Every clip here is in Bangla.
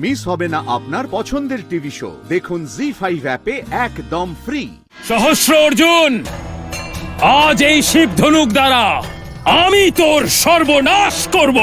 মিস হবে না আপনার পছন্দের টিভি শো। দেখুন জি5 অ্যাপে একদম ফ্রি। সহস্র অর্জুন, আজ এই শিব ধনুক দ্বারা আমি তোর সর্বনাশ করব।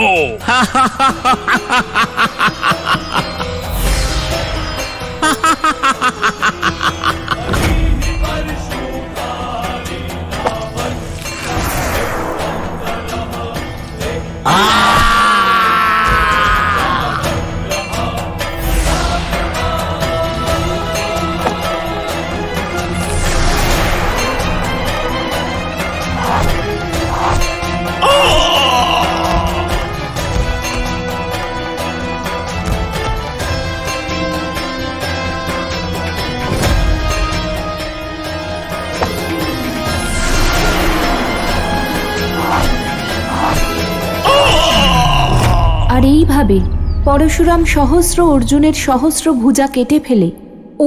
আর এইভাবে পরশুরাম সহস্র অর্জুনের সহস্র ভুজা কেটে ফেলে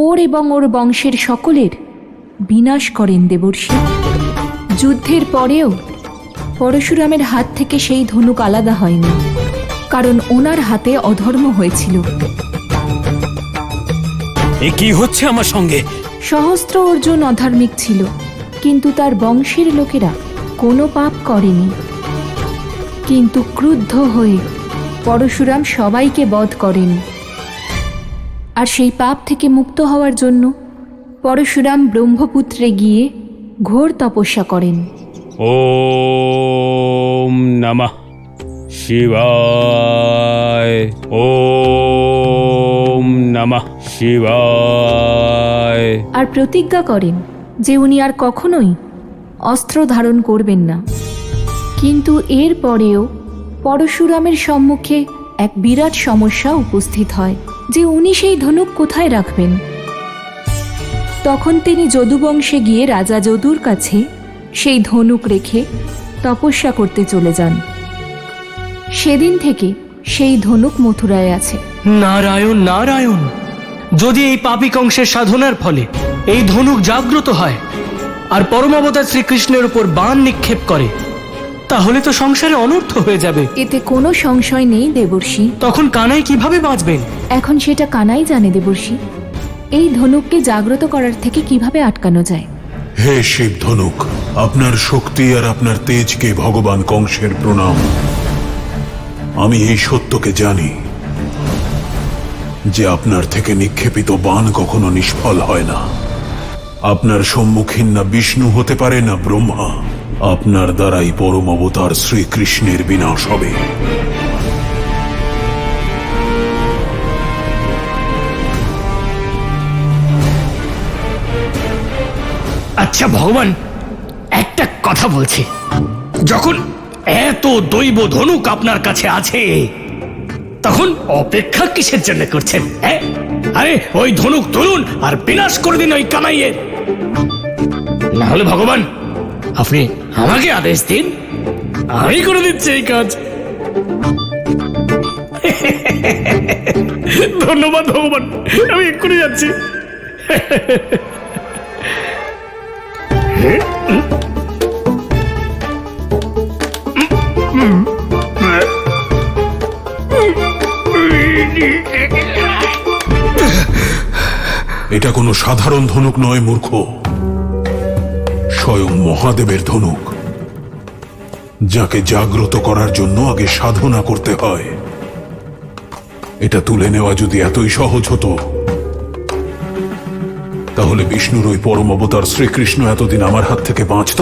ওর এবং ওর বংশের সকলের বিনাশ করেন দেবর্ষি। যুদ্ধের পরেও পরশুরামের হাত থেকে সেই ধনুক আলাদা হয়নি, কারণ ওনার হাতে অধর্ম হয়েছিল। এ কি হচ্ছে আমার সঙ্গে? সহস্র অর্জুন অধার্মিক ছিল, কিন্তু তার বংশের লোকেরা কোনো পাপ করেনি। কিন্তু ক্রুদ্ধ হয়ে পরশুরাম সবাইকে বধ করেন। আর সেই পাপ থেকে মুক্ত হওয়ার জন্য পরশুরাম ব্রহ্মপুত্রে গিয়ে ঘোর তপস্যা করেন। ওম নমঃ শিবায়, ওম নমঃ শিবায়। আর প্রতিজ্ঞা করেন যে উনি আর কখনোই অস্ত্র ধারণ করবেন না। কিন্তু এর পরেও পরশুরামের সম্মুখে এক বিরাট সমস্যা উপস্থিত হয় যে উনি সেই ধনুক কোথায় রাখবেন। তখন তিনি যদুবংশে গিয়ে রাজা যদুর কাছে সেই ধনুক রেখে তপস্যা করতে চলে যান। সেদিন থেকে সেই ধনুক মথুরায় আছে। নারায়ণ নারায়ণ, যদি এই পাপী কংসের সাধনার ফলে এই ধনুক জাগ্রত হয় আর পরমাবতার শ্রীকৃষ্ণের উপর বাণ নিক্ষেপ করে, তাহলে তো সংসারে অনর্থ হয়ে যাবে। এতে কোনো সংশয় নেই দেবর্ষি। তখন কানাই কিভাবে বাঁচবেন? এখন সেটা কানাই জানে দেবর্ষি। এই ধনুককে জাগ্রত করার থেকে কিভাবে আটকানো যায়। হে শিব ধনুক, আপনার শক্তি আর আপনার তেজকে ভগবান কংসের প্রণাম। আমি এই সত্যকে জানি যে আপনার থেকে নিক্ষেপিত বাণ কখনো নিষ্ফল হয় না। আপনার সম্মুখীন না বিষ্ণু হতে পারে না ব্রহ্মা। আপনার দ্বারাই পরম অবতার শ্রীকৃষ্ণের বিনাশ হবে। আচ্ছা ভগবান, একটা কথা বলছি, যখন এত দৈব ধনুক আপনার কাছে আছে, তখন অপেক্ষা কিসের জন্য করছেন? আরে ওই ধনুক তুলুন আর বিনাশ করে দিন ওই কানাইয়ের। না হলে ভগবান আপনি আমাকে আদেশ দিন, আমি করে দিচ্ছি এই কাজ। ধন্যবাদ ভগবান, আমি এক্ষুনি যাচ্ছি। এটা কোনো সাধারণ ধনুক নয় মূর্খ, স্বয়ং মহাদেবের ধনুক, যাকে জাগ্রত করার জন্য আগে সাধনা করতে হয়। এটা তুলে নেওয়া যদি এতই সহজ হতো, তাহলে বিষ্ণুর ওই পরম অবতার শ্রীকৃষ্ণ এতদিন আমার হাত থেকে বাঁচত?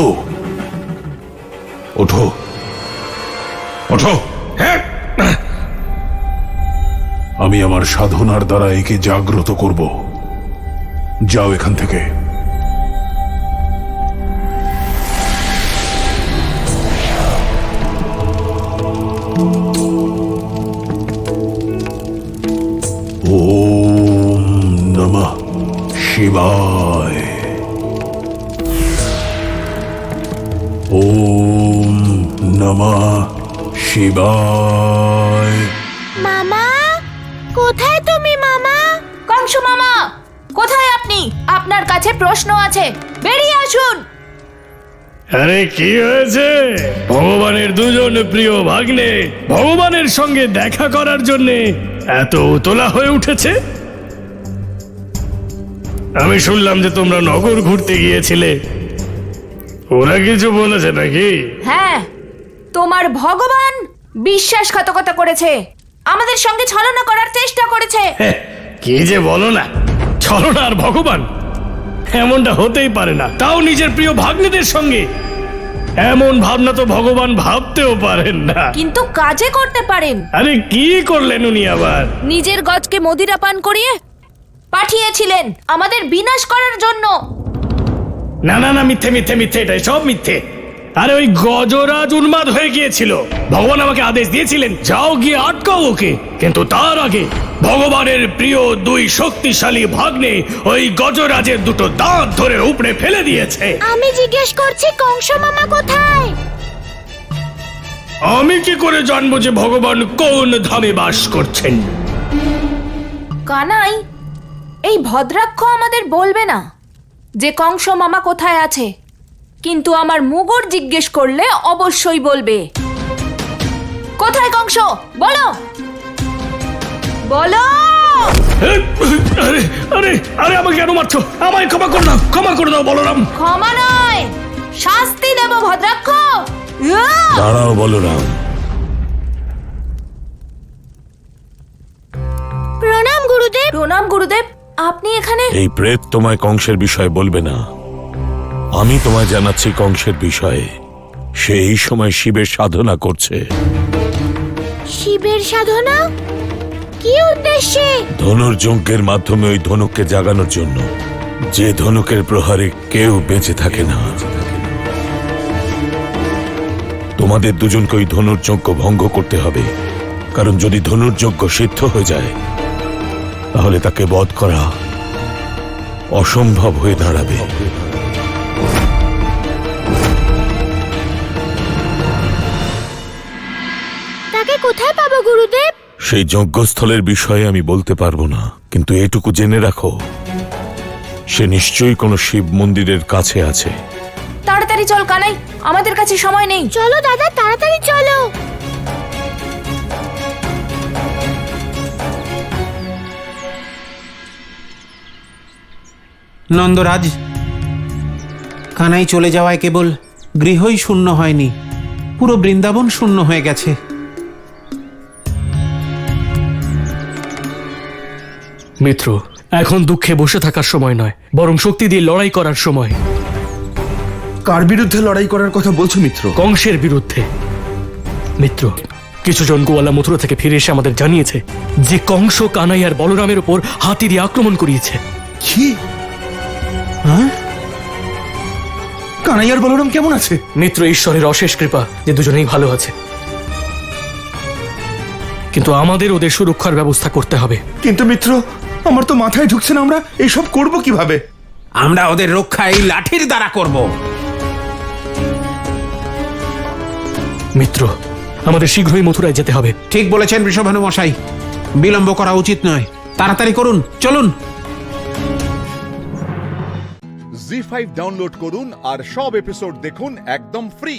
ওঠো ওঠো, আমি আমার সাধনার দ্বারা একে জাগ্রত করব। যাও এখান থেকে। ওম নমঃ শিবায়, ওম নমঃ শিবায়। মামা, কোথায় তুমি মামা? কংস মামা, কোথায় আপনি? আপনার কাছে প্রশ্ন আছে, বেরিয়ে আসুন। আরে কি হয়েছে? ভগবানের দুজন প্রিয় ভাগ্নে ভগবানের সঙ্গে দেখা করার জন্য এত উতলা হয়ে উঠেছে? আমি শুনলাম যে তোমরা নগর ঘুরতে গিয়েছিলে, ওরা কিছু বলেছে নাকি? হ্যাঁ, তোমার ভগবান বিশ্বাসঘাতকতা করেছে, আমাদের সঙ্গে ছলনা করার চেষ্টা করেছে। কি যে বলো না, ছলনা আর ভগবান এমনটা হতেই পারে না, তাও নিজের প্রিয় ভাগ্নেদের সঙ্গে। এমন ভাবনা তো ভগবান ভাবতেও পারেন না। কিন্তু কাজে করতে পারেন। আরে কি করলেন উনি আবার? নিজের গজকে মদিরা পান করিয়ে পাঠিয়েছিলেন আমাদের বিনাশ করার জন্য। না না না, মিথ্যে মিথ্যে মিথ্যে, এটাই সব মিথ্যে। আরে ওই গজরাজ উন্মাদ হয়ে গিয়েছিল, ভগবান আমাকে আদেশ দিয়েছিলেন যাও গিয়ে আটকাও ওকে, কিন্তু তার আগে ভগবানের প্রিয় দুই শক্তিশালী ভাগ্নে ওই গজরাজের দুটো দাঁত ধরে উপড়ে ফেলে দিয়েছে। আমি জিজ্ঞেস করছি কংস মামা কোথায়? আমি কি করে জানবো যে ভগবান কোন ধামে বাস করছেন? কানাই, এই ভদ্রাক্ষ আমাদের বলবে না যে কংস মামা কোথায় আছে, কিন্তু আমার মুগুর জিজ্ঞেস করলে অবশ্যই বলবে। কোথায় কংস? বলো বলো। আরে আরে আরে, আমাকে কেন মারছো? আমায় ক্ষমা করে দাও, ক্ষমা করে দাও বলরাম। ক্ষমা নয়, শাস্তি দেব ভদ্রাক্ষ। দাঁড়াও বলরাম, প্রণাম গুরুদেব। প্রণাম গুরুদেব, আপনি এখানে? এই প্রেত তোমায় কংসের বিষয়ে বলবে না, আমি তোমায় জানাচ্ছি কংসের বিষয়ে। সে এই সময় শিবের সাধনা করছে। শিবের সাধনা? কি উদ্দেশ্যে? ধনুর্যজ্ঞের মাধ্যমে ওই ধনুককে জাগানোর জন্য, যে ধনুকের প্রহারে কেউ বেঁচে থাকে না। তোমাদের দুজনকে ওই ধনুর্যজ্ঞ ভঙ্গ করতে হবে, কারণ যদি ধনুর্যজ্ঞ সিদ্ধ হয়ে যায় তাহলে তাকে বধ করা অসম্ভব হয়ে দাঁড়াবে। তাকে কোথায় পাবো গুরুদেব? সেই যজ্ঞস্থলের বিষয়ে আমি বলতে পারবো না, কিন্তু এটুকু জেনে রাখো, সে নিশ্চয়ই কোনো শিব মন্দিরের কাছে আছে। তাড়াতাড়ি চল কানাই, আমাদের কাছে সময় নেই। চলো দাদা, তাড়াতাড়ি চলো। নন্দরাজ, কানাই চলে যাওয়ায় কেবল গৃহই শূন্য হয়নি, পুরো বৃন্দাবন শূন্য হয়ে গেছে। মিত্র, এখন দুঃখে বসে থাকার সময় নয়, বরং শক্তি দিয়ে লড়াই করার সময়। কার বিরুদ্ধে লড়াই করার কথা বলছো মিত্র? কংসের বিরুদ্ধে। মিত্র, কিছুজন গোয়ালা মথুরা থেকে ফিরে এসে আমাদের জানিয়েছে যে কংস কানাই আর বলরামের উপর হাতি দিয়ে আক্রমণ করিয়েছে। কি? হ্যাঁ? কানাইয়ার বলরাম কেমন আছে? মিত্র, ঈশ্বরের অশেষ কৃপা যে দুজনেই ভালো আছে, কিন্তু আমাদের ওদের সুরক্ষার ব্যবস্থা করতে হবে। কিন্তু মিত্র, আমার তো মাথায় ঢুকছে না, আমরা এইসব করব কিভাবে? আমরা ওদের রক্ষা এই লাঠির দ্বারা করব। মিত্র, আমাদের শীঘ্রই মথুরায় যেতে হবে। ঠিক বলেছেন বৃষভানু মশাই, বিলম্ব করা উচিত নয়, তাড়াতাড়ি করুন, চলুন। জি5 ডাউনলোড করুন আর সব এপিসোড দেখুন একদম ফ্রি।